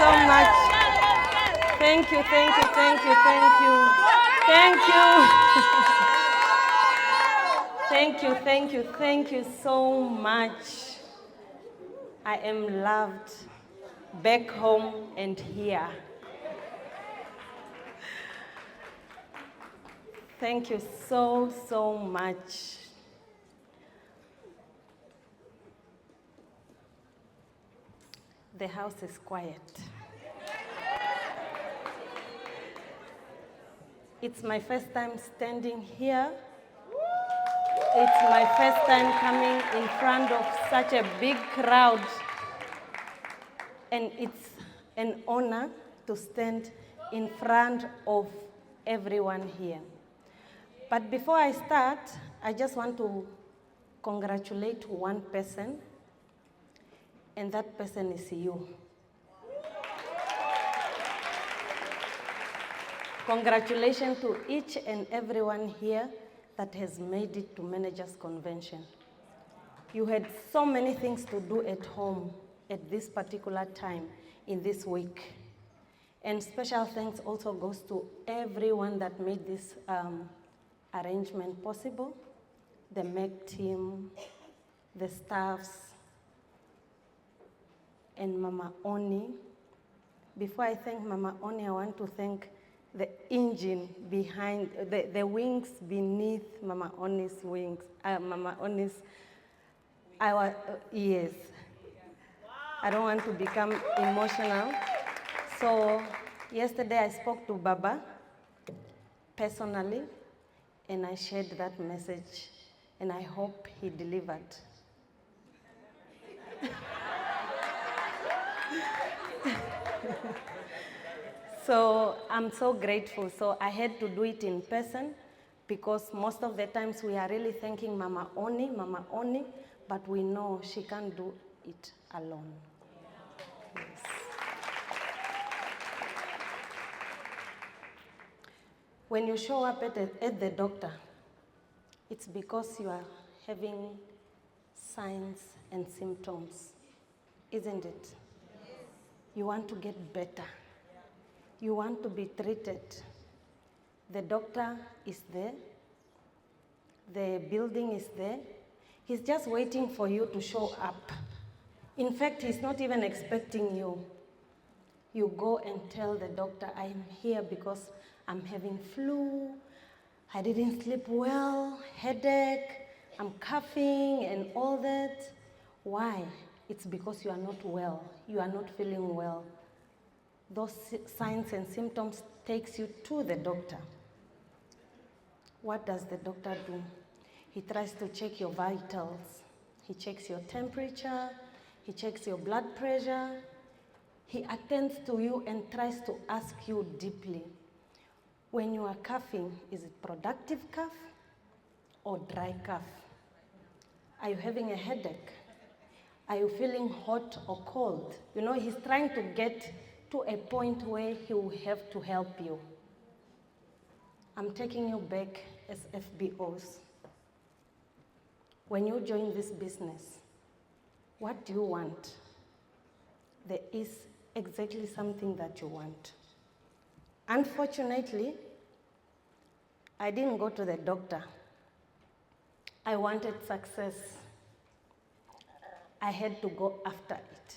so much. Thank you, thank you, thank you, thank you. Thank you. Thank you, thank you, thank you so much. I am loved back home and here. Thank you so, so much. The house is quiet. It's my first time standing here. It's my first time coming in front of such a big crowd. And it's an honor to stand in front of everyone here. But before I start, I just want to congratulate one person, and that person is you. Congratulations to each and everyone here that has made it to Managers Convention. You had so many things to do at home at this particular time in this week. And special thanks also goes to everyone that made this arrangement possible, the MEC team, the staffs, and Mama Oni. Before I thank Mama Oni, I want to thank the engine behind, the wings beneath Mama Oni's wings, Mama Oni's, yes. I don't want to become emotional. So yesterday I spoke to Baba personally, and I shared that message, and I hope he delivered. So I'm so grateful. So I had to do it in person because most of the times we are really thanking Mama Oni, but we know she can't do it alone. Yes. When you show up at the doctor, it's because you are having signs and symptoms, isn't it? You want to get better. You want to be treated. The doctor is there. The building is there. He's just waiting for you to show up. In fact, he's not even expecting you. You go and tell the doctor, I'm here because I'm having flu, I didn't sleep well, headache, I'm coughing and all that. Why? It's because you are not well. You are not feeling well. Those signs and symptoms takes you to the doctor. What does the doctor do? He tries to check your vitals. He checks your temperature. He checks your blood pressure. He attends to you and tries to ask you deeply, when you are coughing, is it productive cough or dry cough? Are you having a headache? Are you feeling hot or cold? You know, he's trying to get to a point where he will have to help you. I'm taking you back as FBOs. When you join this business, what do you want? There is exactly something that you want. Unfortunately, I didn't go to the doctor. I wanted success. I had to go after it.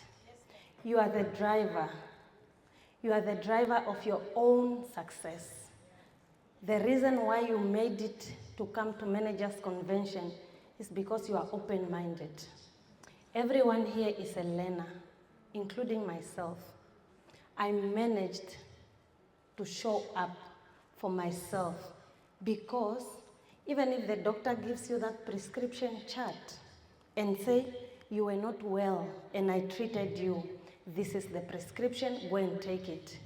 You are the driver. You are the driver of your own success. The reason why you made it to come to Managers Convention is because you are open-minded. Everyone here is a learner, including myself. I managed to show up for myself because even if the doctor gives you that prescription chart and say, you were not well and I treated you, this is the prescription, go and take it.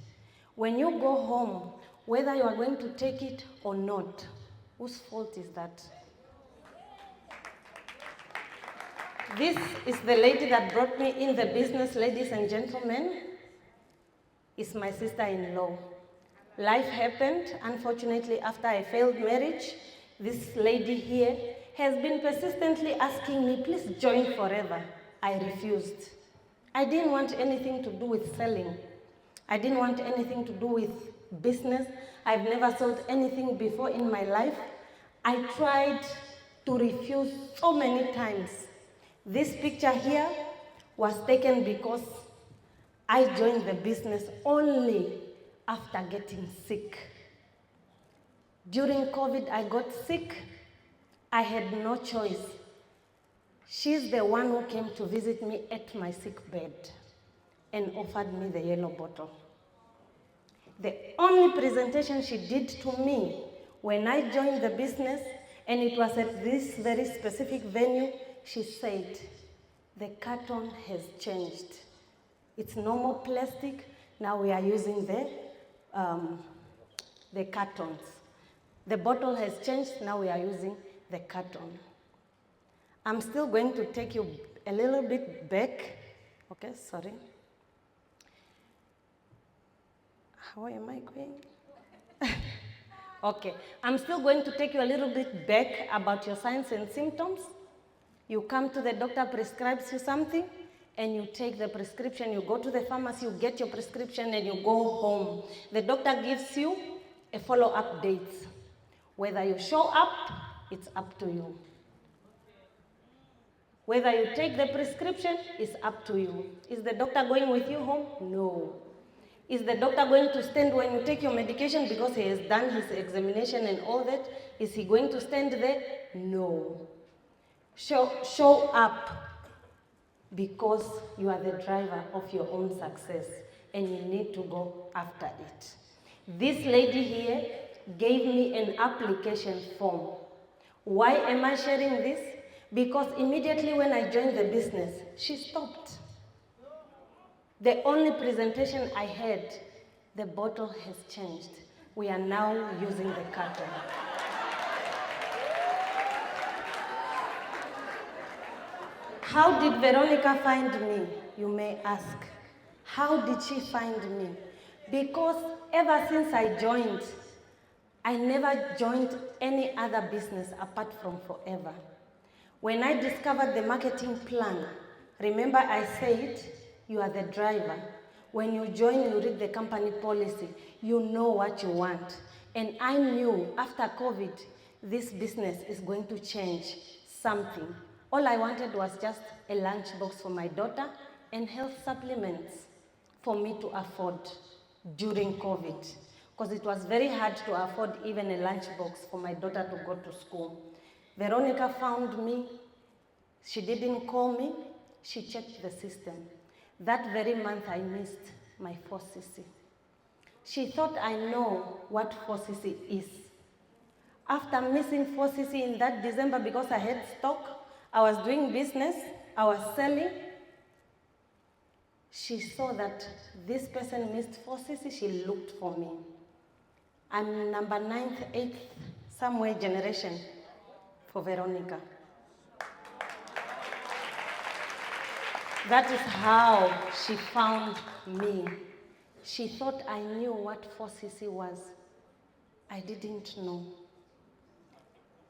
When you go home, whether you are going to take it or not, whose fault is that? This is the lady that brought me in the business, ladies and gentlemen. Is my sister-in-law. Life happened, unfortunately, after I failed marriage. This lady here has been persistently asking me, please join forever. I refused. I didn't want anything to do with selling. I didn't want anything to do with business. I've never sold anything before in my life. I tried to refuse so many times. This picture here was taken because I joined the business only after getting sick. During COVID, I got sick. I had no choice. She's the one who came to visit me at my sick bed and offered me the yellow bottle. The only presentation she did to me when I joined the business, and it was at this very specific venue, she said, the carton has changed. It's normal plastic, now we are using the cartons. The bottle has changed, now we are using the carton. I'm still going to take you a little bit back. Okay, sorry. How am I going? Okay, I'm still going to take you a little bit back about your signs and symptoms. You come to the doctor, prescribes you something, and you take the prescription. You go to the pharmacy, you get your prescription, and you go home. The doctor gives you a follow-up date. Whether you show up, it's up to you. Whether you take the prescription, it's up to you. Is the doctor going with you home? No. Is the doctor going to stand when you take your medication because he has done his examination and all that? Is he going to stand there? No. Show up because you are the driver of your own success and you need to go after it. This lady here gave me an application form. Why am I sharing this? Because immediately when I joined the business, she stopped. The only presentation I had, the bottle has changed. We are now using the carton. How did Veronica find me, you may ask? How did she find me? Because ever since I joined, I never joined any other business apart from Forever. When I discovered the marketing plan, remember I said, you are the driver. When you join, you read the company policy. You know what you want. And I knew after COVID, this business is going to change something. All I wanted was just a lunchbox for my daughter and health supplements for me to afford during COVID. Because it was very hard to afford even a lunchbox for my daughter to go to school. Veronica found me. She didn't call me. She checked the system. That very month, I missed my 4cc. She thought I know what 4cc is. After missing 4cc in that December because I had stock, I was doing business, I was selling. She saw that this person missed 4cc, she looked for me. I'm number 9th, 8th, somewhere generation for Veronica. That is how she found me. She thought I knew what 4cc was. I didn't know.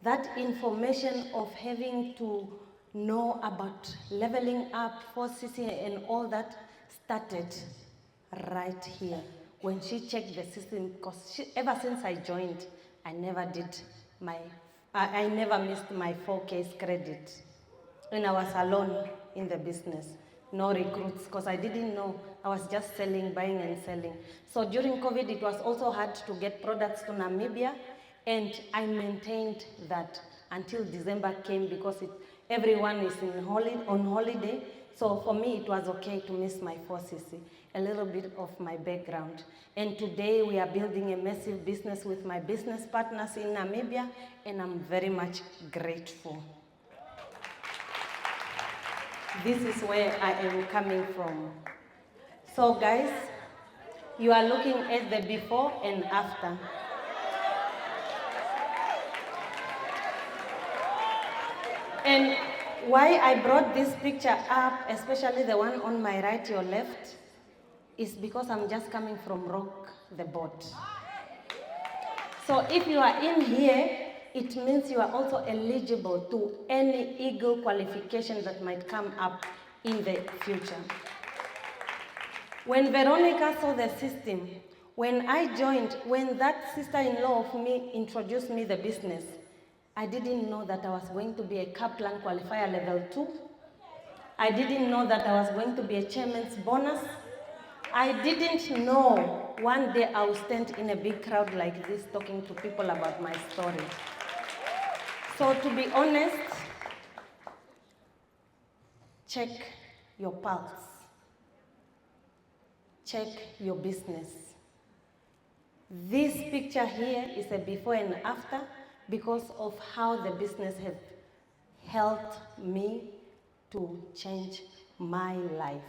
That information of having to know about leveling up 4cc and all that started right here when she checked the system, because ever since I joined, I never missed my 4K's credit. And I was alone in the business, no recruits, because I didn't know. I was just selling, buying and selling. So during COVID, it was also hard to get products to Namibia, and I maintained that until December came because everyone is on holiday. So for me, it was okay to miss my 4cc, a little bit of my background. And today we are building a massive business with my business partners in Namibia, and I'm very much grateful. This is where I am coming from. So guys, you are looking at the before and after. And why I brought this picture up, especially the one on my right, your left, is because I'm just coming from Rock the Boat. So if you are in here, it means you are also eligible to any Eagle qualification that might come up in the future. When Veronica saw the system, when I joined, when that sister-in-law of me introduced me the business, I didn't know that I was going to be a Kaplan qualifier level 2. I didn't know that I was going to be a chairman's bonus. I didn't know one day I would stand in a big crowd like this talking to people about my story. So to be honest, check your pulse. Check your business. This picture here is a before and after because of how the business has helped me to change my life.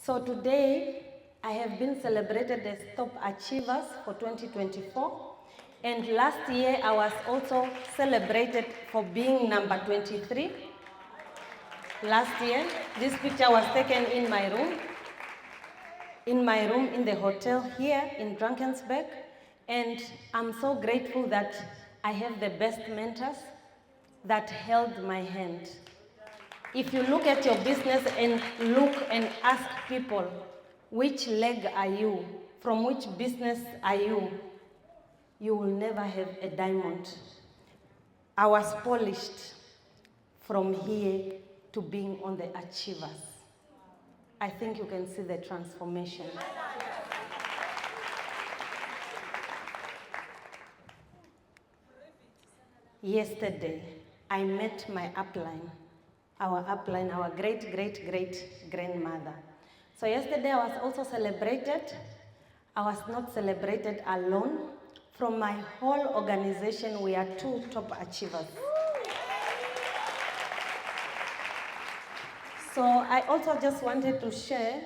So today, I have been celebrated as Top Achievers for 2024. And last year, I was also celebrated for being number 23. Last year, this picture was taken in my room in the hotel here in Drakensberg. And I'm so grateful that I have the best mentors that held my hand. If you look at your business and look and ask people, which leg are you? From which business are you? You will never have a diamond. I was polished from here to being on the Achievers. I think you can see the transformation. Yesterday, I met my upline, our great-great-great-grandmother. So yesterday I was also celebrated. I was not celebrated alone. From my whole organization, we are 2 top achievers. So I also just wanted to share,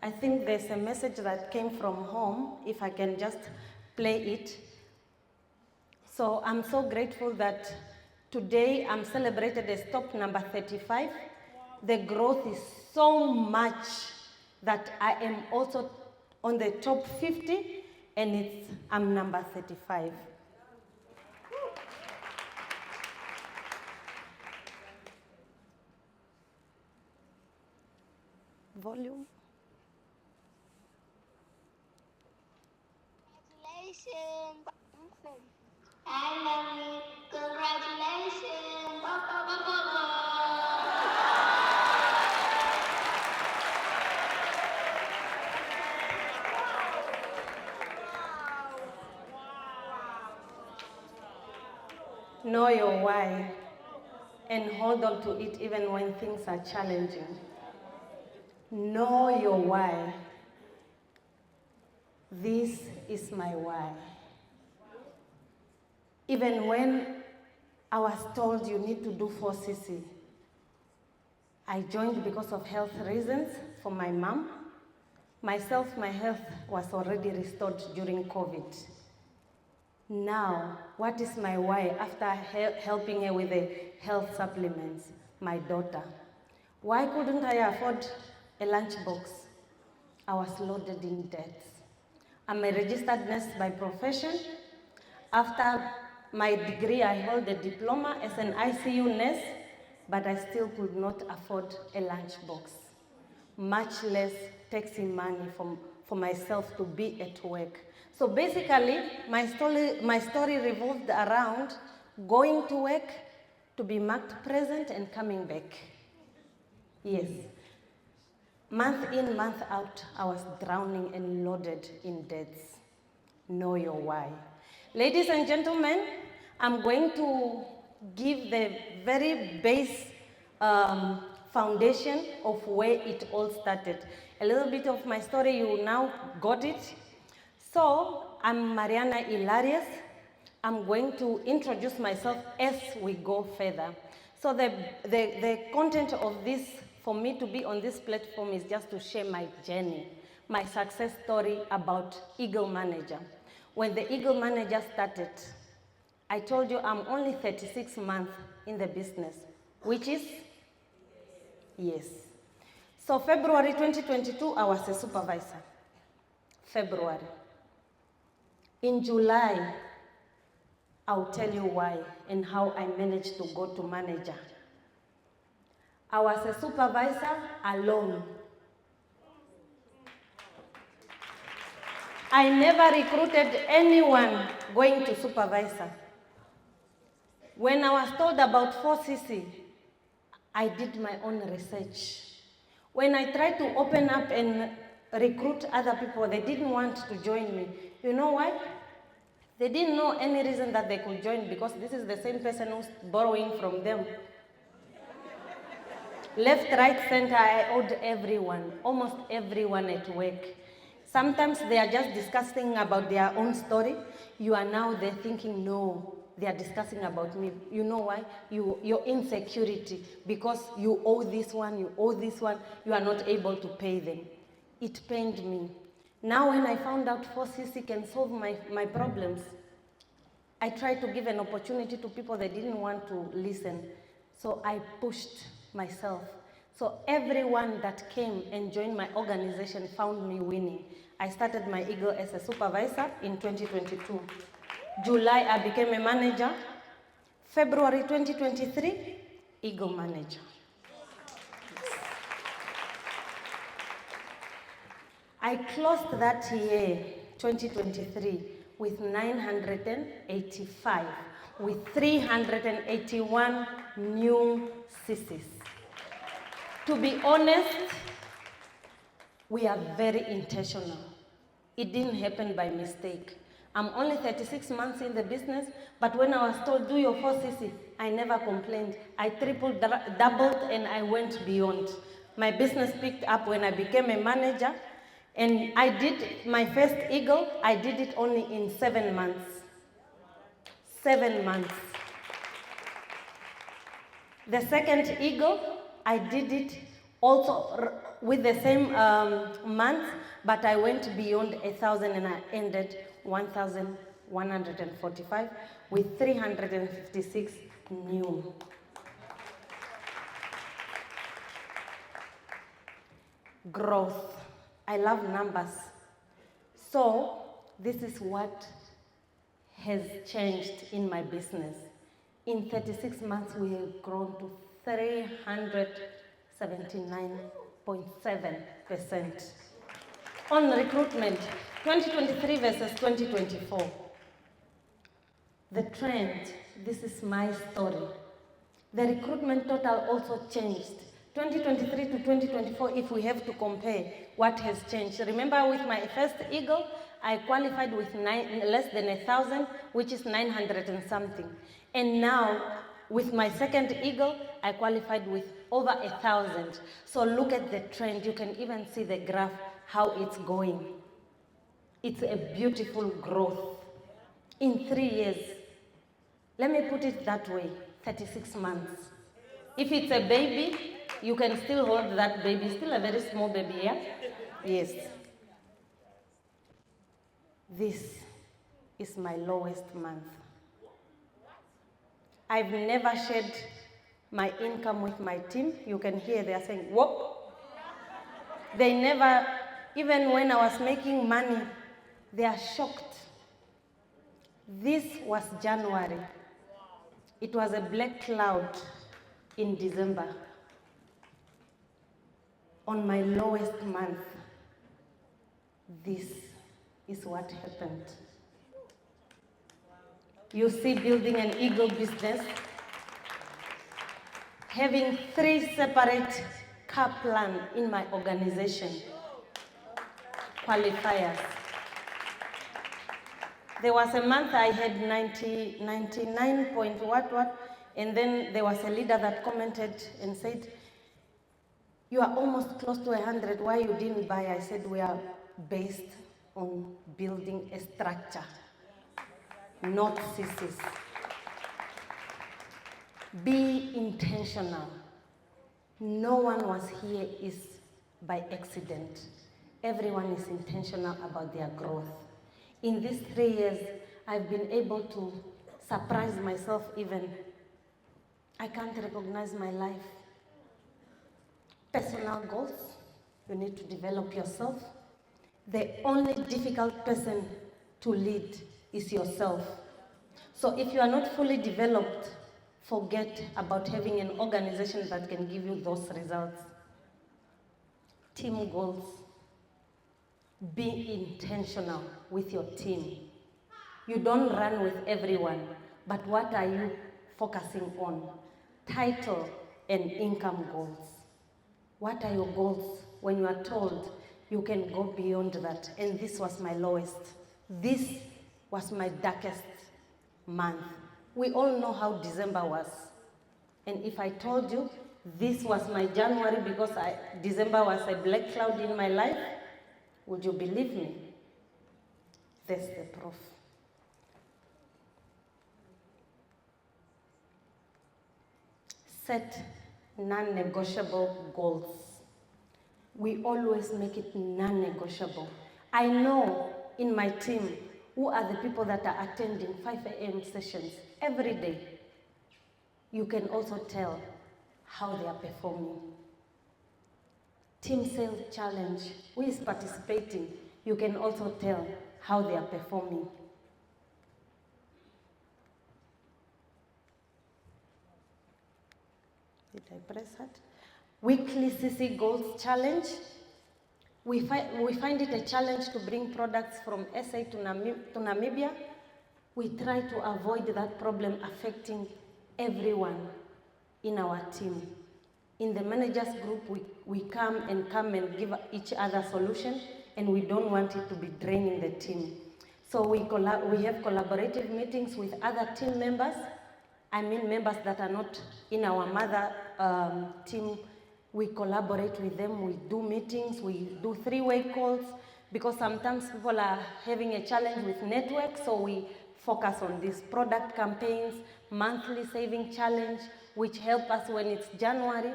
I think there's a message that came from home, if I can just play it. So I'm so grateful that today I'm celebrated as top number 35. The growth is so much that I am also on the top 50 and I'm number 35. Volume. Congratulations. Hi, Mommy. Congratulations. Know your why and hold on to it even when things are challenging. Know your why. This is my why. Even when I was told you need to do 4cc, I joined because of health reasons for my mom. Myself, my health was already restored during COVID. Now, what is my why after helping her with the health supplements? My daughter. Why couldn't I afford a lunchbox? I was loaded in debts. I'm a registered nurse by profession. After my degree, I hold a diploma as an ICU nurse, but I still could not afford a lunchbox, much less taxi money for myself to be at work. So basically, my story revolved around going to work, to be marked present and coming back. Yes. Month in, month out, I was drowning and loaded in debts. Know your why. Ladies and gentlemen, I'm going to give the very base foundation of where it all started. A little bit of my story, you now got it. So, I'm Mariana Illarius. I'm going to introduce myself as we go further. So the content of this, for me to be on this platform, is just to share my journey, my success story about Eagle Manager. When the Eagle Manager started, I told you I'm only 36 months in the business, which is? Yes. So February 2022, I was a supervisor. February. In July, I'll tell you why and how I managed to go to manager. I was a supervisor alone. I never recruited anyone going to supervisor. When I was told about 4cc, I did my own research. When I tried to open up and recruit other people, they didn't want to join me. You know why? They didn't know any reason that they could join, because this is the same person who's borrowing from them. Left, right, center, I owed everyone, almost everyone at work. Sometimes they are just discussing about their own story. You are now there thinking, no, they are discussing about me. You know why? Your insecurity, because you owe this one, you owe this one, you are not able to pay them. It pained me. Now when I found out 4cc can solve my problems, I tried to give an opportunity to people that didn't want to listen. So I pushed myself. So everyone that came and joined my organization found me winning. I started my Eagle as a supervisor in 2022. July, I became a manager. February 2023, Eagle manager. I closed that year, 2023, with 985, with 381 new CCs. To be honest, we are very intentional. It didn't happen by mistake. I'm only 36 months in the business, but when I was told, do your 4cc, I never complained. I tripled, doubled, and I went beyond. My business picked up when I became a manager, and I did my first Eagle, I did it only in 7 months. 7 months. The second Eagle, I did it also with the same month, but I went beyond 1,000 and I ended 1,145 with 356 new. Growth. I love numbers. So this is what has changed in my business. In 36 months, we have grown to 379.7%. On recruitment, 2023 versus 2024. The trend, this is my story. The recruitment total also changed. 2023 to 2024, if we have to compare what has changed. Remember with my first Eagle, I qualified with less than 1,000, which is 900 and something. And now, with my second Eagle, I qualified with over 1,000. So look at the trend. You can even see the graph, how it's going. It's a beautiful growth. In 3 years, let me put it that way, 36 months. If it's a baby, you can still hold that baby, still a very small baby, yeah? Yes. This is my lowest month. I've never shared my income with my team. You can hear they are saying, whoa. They never, even when I was making money, they are shocked. This was January. It was a black cloud in December. On my lowest month, this is what happened. You see, building an Eagle business, having 3 separate car plans in my organization, qualifiers. There was a month I had 99 point what, and then there was a leader that commented and said, you are almost close to 100, why you didn't buy? I said, we are based on building a structure, not CCs. Be intentional. No one was here is by accident. Everyone is intentional about their growth. In these 3 years, I've been able to surprise myself even. I can't recognize my life. Personal goals, you need to develop yourself. The only difficult person to lead is yourself. So if you are not fully developed, forget about having an organization that can give you those results. Team goals. Be intentional with your team. You don't run with everyone, but what are you focusing on? Title and income goals. What are your goals when you are told you can go beyond that? And this was my lowest. This was my darkest month. We all know how December was. And if I told you this was my January because December was a black cloud in my life, would you believe me? That's the proof. Set non-negotiable goals. We always make it non-negotiable. I know in my team who are the people that are attending 5 a.m. sessions every day. You can also tell how they are performing. Team sales challenge, who is participating, you can also tell how they are performing. Did I press that? Weekly CC goals challenge. We find it a challenge to bring products from SA to Namibia. We try to avoid that problem affecting everyone in our team. In the managers group, we come and give each other solution, and we don't want it to be draining the team. So we have collaborative meetings with other team members. I mean members that are not in our mother team. We collaborate with them, we do meetings, we do three-way calls, because sometimes people are having a challenge with network, so we focus on these product campaigns, monthly saving challenge, which help us when it's January,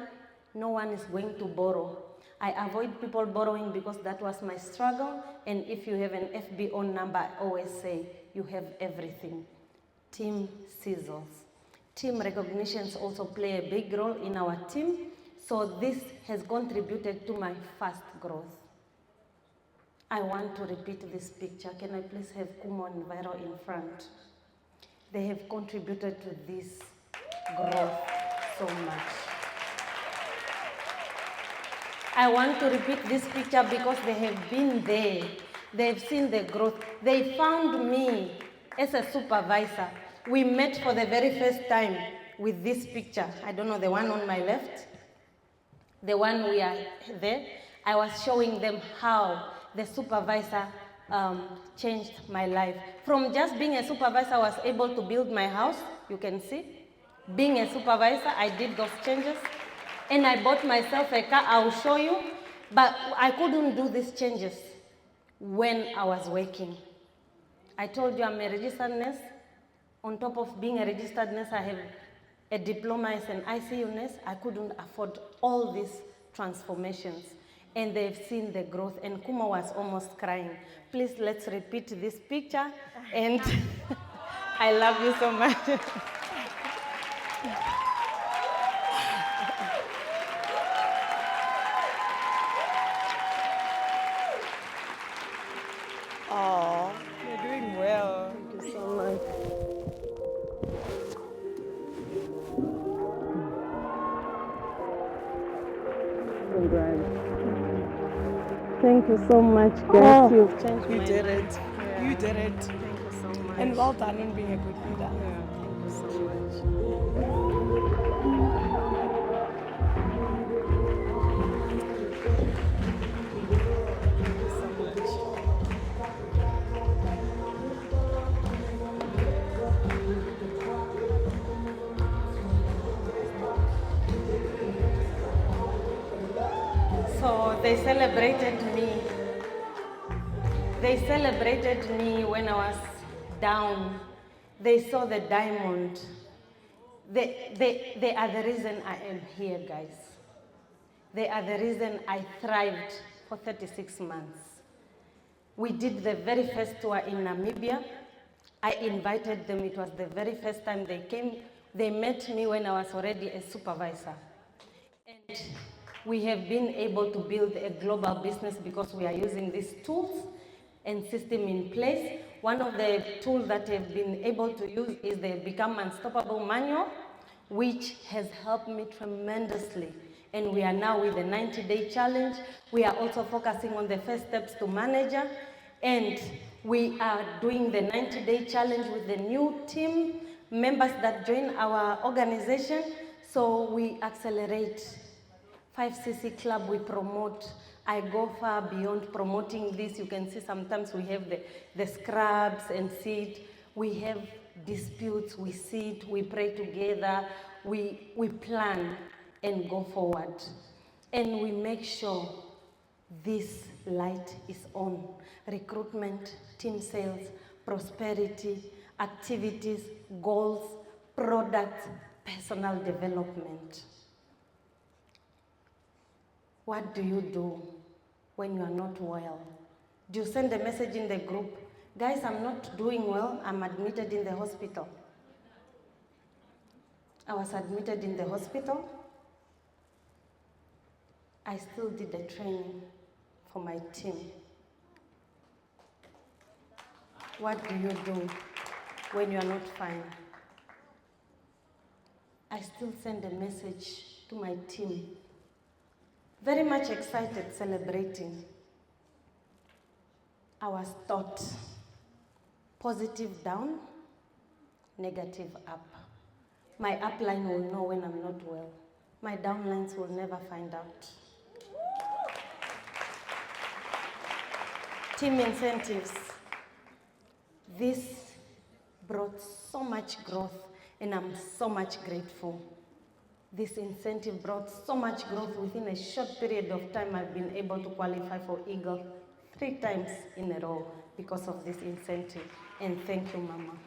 no one is going to borrow. I avoid people borrowing because that was my struggle, and if you have an FBO number, I always say, you have everything. Team sizzles. Team recognitions also play a big role in our team, so this has contributed to my fast growth. I want to repeat this picture. Can I please have Kumo and Viro in front? They have contributed to this growth so much. I want to repeat this picture because they have been there. They've seen the growth. They found me as a supervisor. We met for the very first time with this picture. I don't know, the one on my left, the one we are there. I was showing them how the supervisor changed my life. From just being a supervisor, I was able to build my house, you can see. Being a supervisor, I did those changes. And I bought myself a car, I'll show you. But I couldn't do these changes when I was working. I told you I'm a registered nurse. On top of being a registered nurse, I have a diploma as an ICU nurse. I couldn't afford all these transformations. And they've seen the growth. And Kuma was almost crying. Please, let's repeat this picture. And I love you so much. Oh, you're doing well. Thank you so much. Thank you so much, guys. You've changed my You did life. it. You did it. Thank you so much. And well done on being a good leader. Thank you so much. So they celebrated me. They celebrated me when I was down. They saw the diamond. They are the reason I am here, guys. They are the reason I thrived for 36 months. We did the very first tour in Namibia. I invited them. It was the very first time they came. They met me when I was already a supervisor. And we have been able to build a global business because we are using these tools and system in place. One of the tools that I've been able to use is the Become Unstoppable manual, which has helped me tremendously. And we are now with the 90-day challenge. We are also focusing on the first steps to manager. And we are doing the 90-day challenge with the new team members that join our organization. So we accelerate. 5cc Club, we promote. I go far beyond promoting this. You can see sometimes we have the scrubs and sit. We have disputes, we sit, we pray together, we plan and go forward. And we make sure this light is on. Recruitment, team sales, prosperity, activities, goals, products, personal development. What do you do when you are not well? Do you send a message in the group? Guys, I'm not doing well, I'm admitted in the hospital. I was admitted in the hospital. I still did the training for my team. What do you do when you are not fine? I still send a message to my team. Very much excited, celebrating. I was taught positive down, negative up. My upline will know when I'm not well. My downlines will never find out. Team incentives. This brought so much growth, and I'm so much grateful. This incentive brought so much growth. Within a short period of time, I've been able to qualify for Eagle 3 times in a row because of this incentive. And thank you, Mama.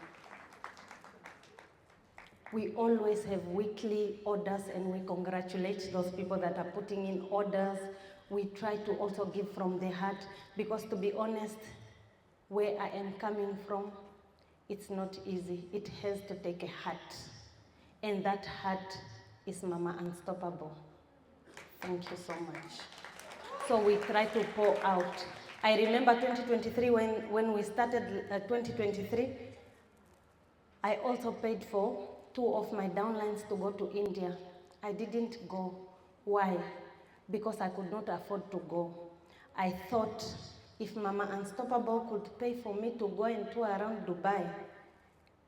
We always have weekly orders, and we congratulate those people that are putting in orders. We try to also give from the heart, because to be honest, where I am coming from, it's not easy. It has to take a heart. And that heart is Mama Unstoppable. Thank you so much. So we try to pour out. I remember 2023, when we started 2023, I also paid for 2 of my downlines to go to India. I didn't go. Why? Because I could not afford to go. I thought if Mama Unstoppable could pay for me to go and tour around Dubai,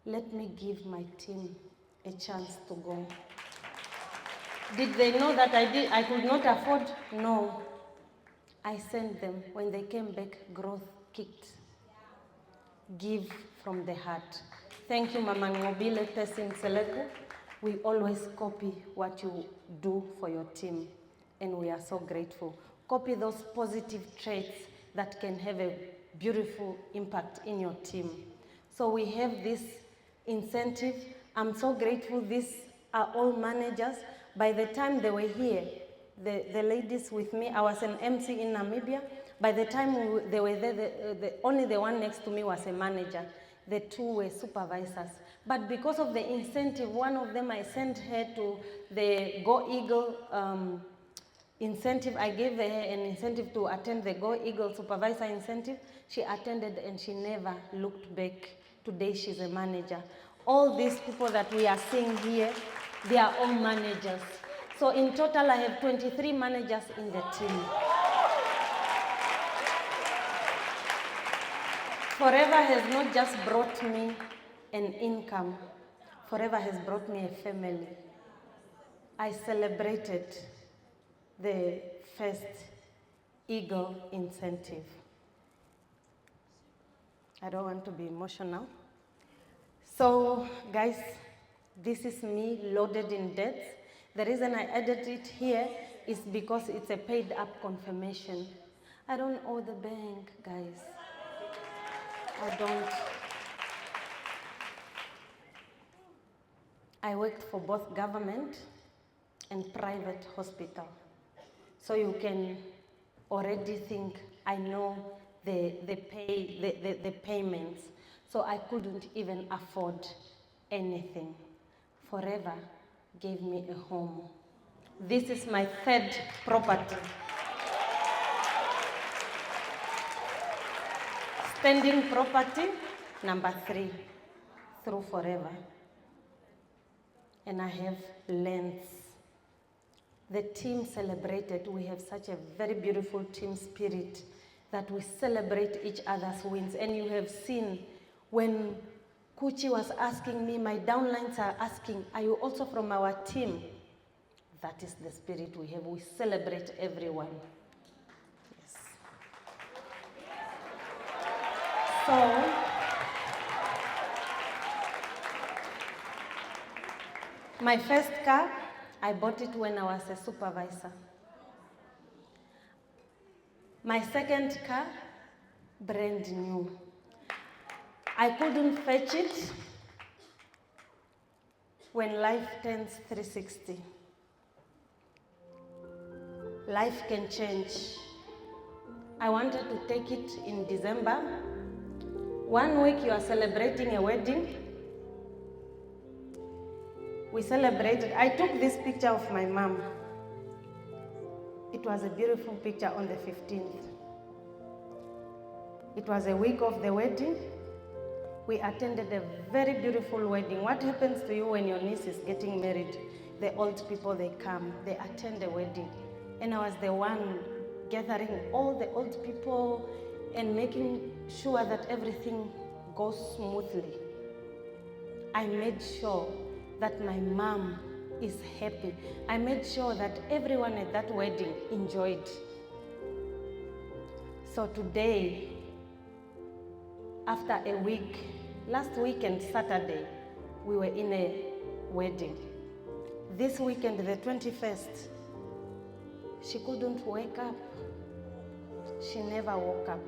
let me give my team a chance to go. Did they know that I could not afford? No. I sent them. When they came back, growth kicked. Give from the heart. Thank you, Mama Ngobile Tessin Seleku. We always copy what you do for your team, and we are so grateful. Copy those positive traits that can have a beautiful impact in your team. So we have this incentive. I'm so grateful. These are all managers. By the time they were here, the ladies with me, I was an MC in Namibia. By the time they were there, only the one next to me was a manager. The 2 were supervisors. But because of the incentive, one of them, I sent her to the Go Eagle incentive. I gave her an incentive to attend the Go Eagle supervisor incentive. She attended and she never looked back. Today she's a manager. All these people that we are seeing here, they are all managers. So in total, I have 23 managers in the team. Forever has not just brought me an income. Forever has brought me a family. I celebrated the first Eagle incentive. I don't want to be emotional. So, guys, this is me loaded in debts. The reason I added it here is because it's a paid up confirmation. I don't owe the bank, guys. I don't. I worked for both government and private hospital. So you can already think I know the payments. So I couldn't even afford anything. Forever gave me a home. This is my 3rd property. Standing property, number 3, through Forever. And I have lands The team celebrated. We have such a very beautiful team spirit that we celebrate each other's wins. And you have seen when Kuchi was asking me, my downlines are asking, are you also from our team? That is the spirit we have. We celebrate everyone. Yes. So, my first car, I bought it when I was a supervisor. My second car, brand new. I couldn't fetch it when life turns 360. Life can change. I wanted to take it in December. 1 week you are celebrating a wedding. We celebrated. I took this picture of my mom. It was a beautiful picture on the 15th. It was a week of the wedding. We attended a very beautiful wedding. What happens to you when your niece is getting married? The old people, they come, they attend the wedding. And I was the one gathering all the old people and making sure that everything goes smoothly. I made sure that my mom is happy. I made sure that everyone at that wedding enjoyed. So today, after a week, last weekend, Saturday, we were in a wedding. This weekend, the 21st, she couldn't wake up. She never woke up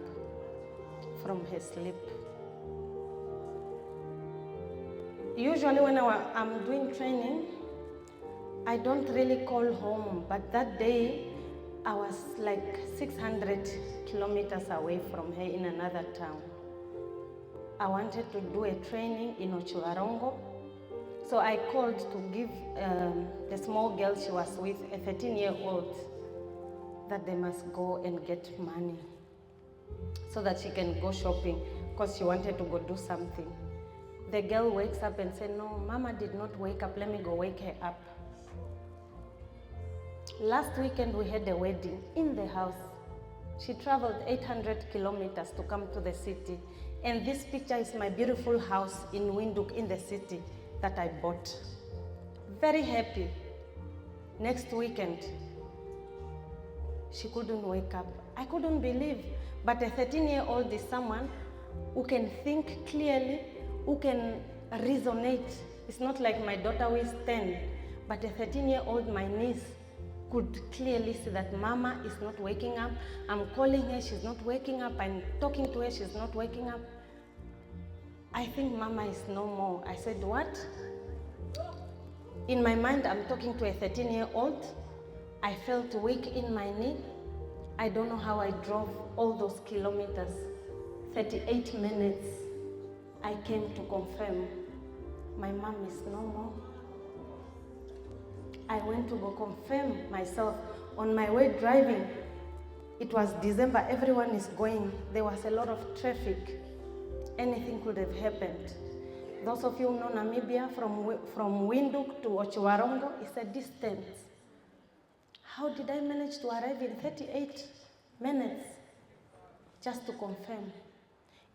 from her sleep. Usually when I'm doing training, I don't really call home, but that day I was like 600 kilometers away from her in another town. I wanted to do a training in Ochuarongo, so I called to give the small girl she was with, a 13-year-old, that they must go and get money so that she can go shopping because she wanted to go do something. The girl wakes up and says, no, Mama did not wake up, let me go wake her up. Last weekend we had a wedding in the house. She traveled 800 kilometers to come to the city. And this picture is my beautiful house in Windhoek in the city that I bought. Very happy. Next weekend, she couldn't wake up. I couldn't believe, but a 13-year-old is someone who can think clearly, who can resonate. It's not like my daughter who is 10, but a 13-year-old, my niece, could clearly see that Mama is not waking up. I'm calling her, she's not waking up. I'm talking to her, she's not waking up. I think Mama is no more. I said, what? In my mind, I'm talking to a 13-year-old. I felt weak in my knee. I don't know how I drove all those kilometers. 38 minutes. I came to confirm my mom is no more. I went to go confirm myself. On my way driving, it was December, everyone is going. There was a lot of traffic. Anything could have happened. Those of you who know Namibia, from Windhoek to Ochuarongo, it's a distance. How did I manage to arrive in 38 minutes? Just to confirm.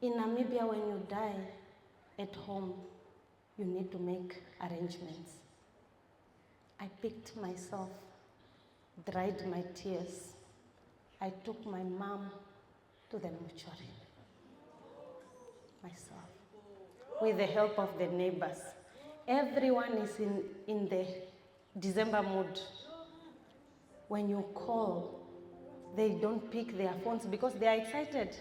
In Namibia, when you die at home, you need to make arrangements. I picked myself, dried my tears. I took my mom to the mortuary. Myself. With the help of the neighbors. Everyone is in the December mood. When you call, they don't pick their phones because they are excited.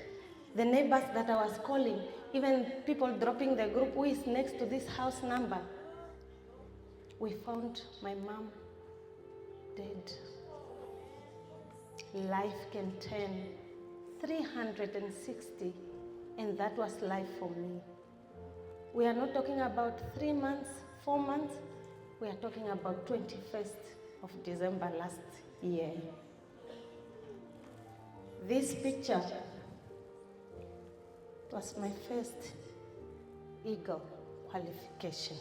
The neighbors that I was calling, even people dropping the group, who is next to this house number, we found my mom dead. Life can turn 360, and that was life for me. We are not talking about 3 months, 4 months. We are talking about 21st of December last year. This picture was my first Eagle qualification.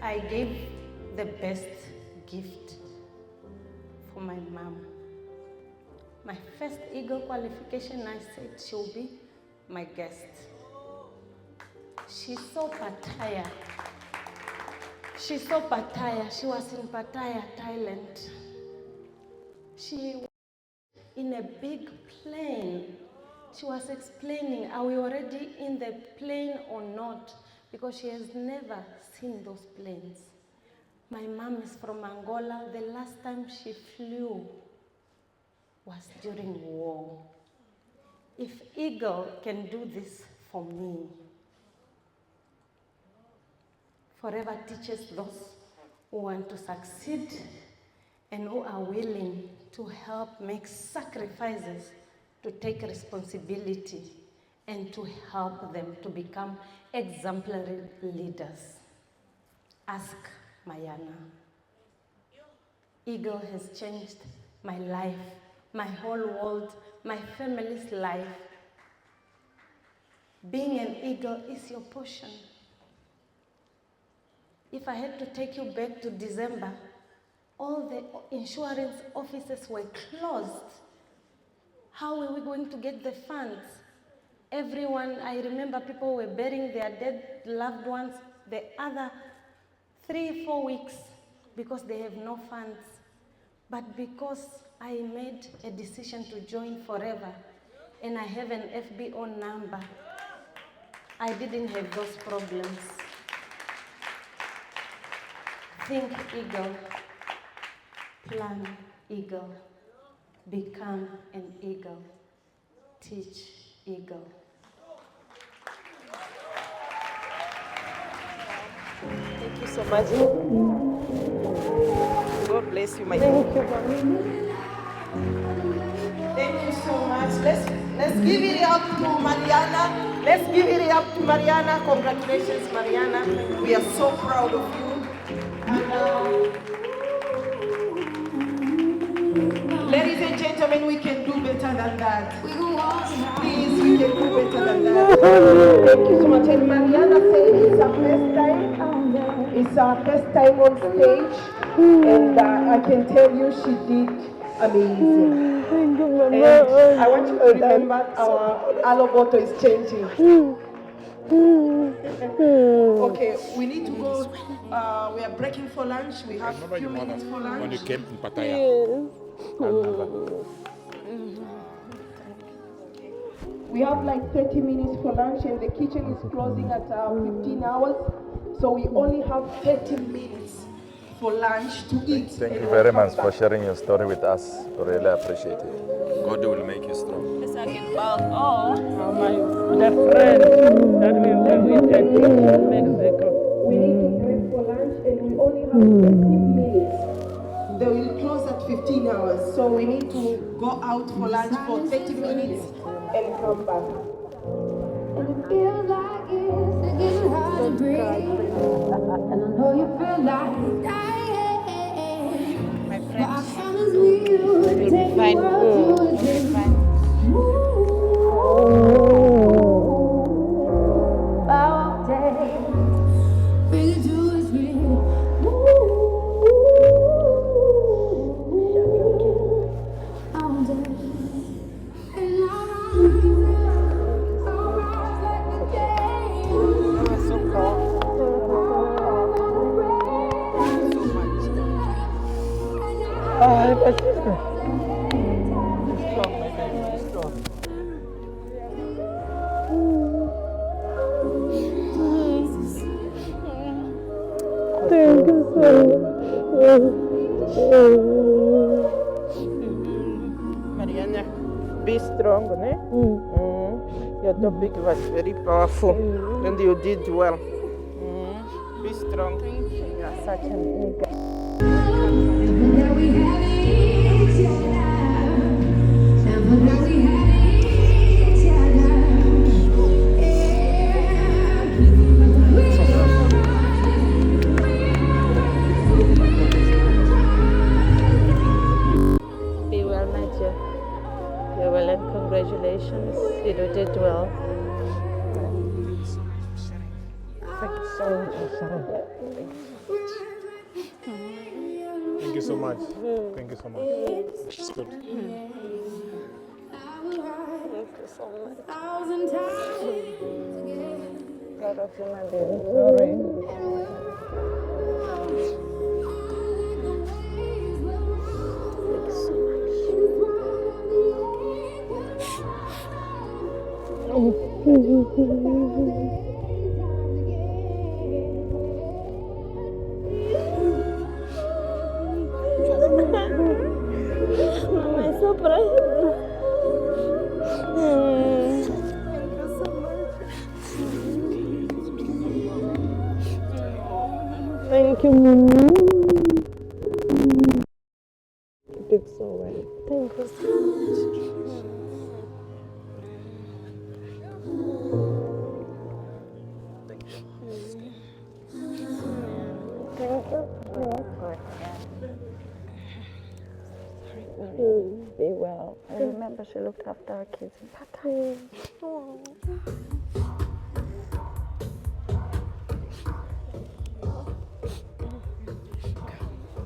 I gave the best gift for my mom. My first Eagle qualification, I said she'll be my guest. She's so Pattaya. She's so Pattaya. She was in Pattaya, Thailand. She was in a big plane. She was explaining, are we already in the plane or not? Because she has never seen those planes. My mom is from Angola. The last time she flew was during war. If Eagle can do this for me, forever teaches those who want to succeed and who are willing to help make sacrifices to take responsibility and to help them to become exemplary leaders. Ask Mariana. Eagle has changed my life, my whole world, my family's life. Being an eagle is your portion. If I had to take you back to December, all the insurance offices were closed. How were we going to get the funds? Everyone, I remember people were burying their dead loved ones the other 3-4 weeks because they have no funds. But because I made a decision to join forever and I have an FBO number, I didn't have those problems. Think eagle, plan eagle, become an eagle, teach eagle. Thank you so much. God bless you, my Thank dear. you, mommy. Thank you so much. Let's give it up to Mariana. Let's give it up to Mariana. Congratulations, Mariana. We are so proud of you. And ladies and gentlemen, we can do better than that. Please, we can do better than that. Thank you so much. And Mariana said it's her first time. It's her first time on stage. And I can tell you she did amazing. And I want you to remember our aloboto is changing. Okay, we need to go. We are breaking for lunch. We have a few minutes for lunch. When you came in Pattaya. I remember. We have like 30 minutes for lunch and the kitchen is closing at 15 hours. So we only have 30 minutes for lunch to eat. Thank you very much for sharing your story with us. We really appreciate it. God will make you strong. The friend that we were with in Mexico. We need to break for lunch and we only have 30 minutes. They will close at 15 hours. So we need to go out for lunch for 30 minutes and come back. And it feels like it's getting hard to breathe. And I know you feel like dying. My But I friends, promise we will take the fine. world to a different. Our day, bring it to us real. Our day, and I'll rise like the day. So proud. My sister. Strong, my baby, strong. Thank you so Mariana, be strong, né? Your topic was very powerful and you did well. Be strong. You are such an eagle. That we had each other. That we had each other. Be well, my dear. You're well and congratulations. You did well. Thank you so much. Thank you so much. Thank you so much. It's good. Thank you so much. 1,000 times Proud of you, my baby. Sorry. Mama is so proud. Thank you, Mama. You did so well. Thank you so much. Thank you. Be well. I remember she looked after our kids in part time.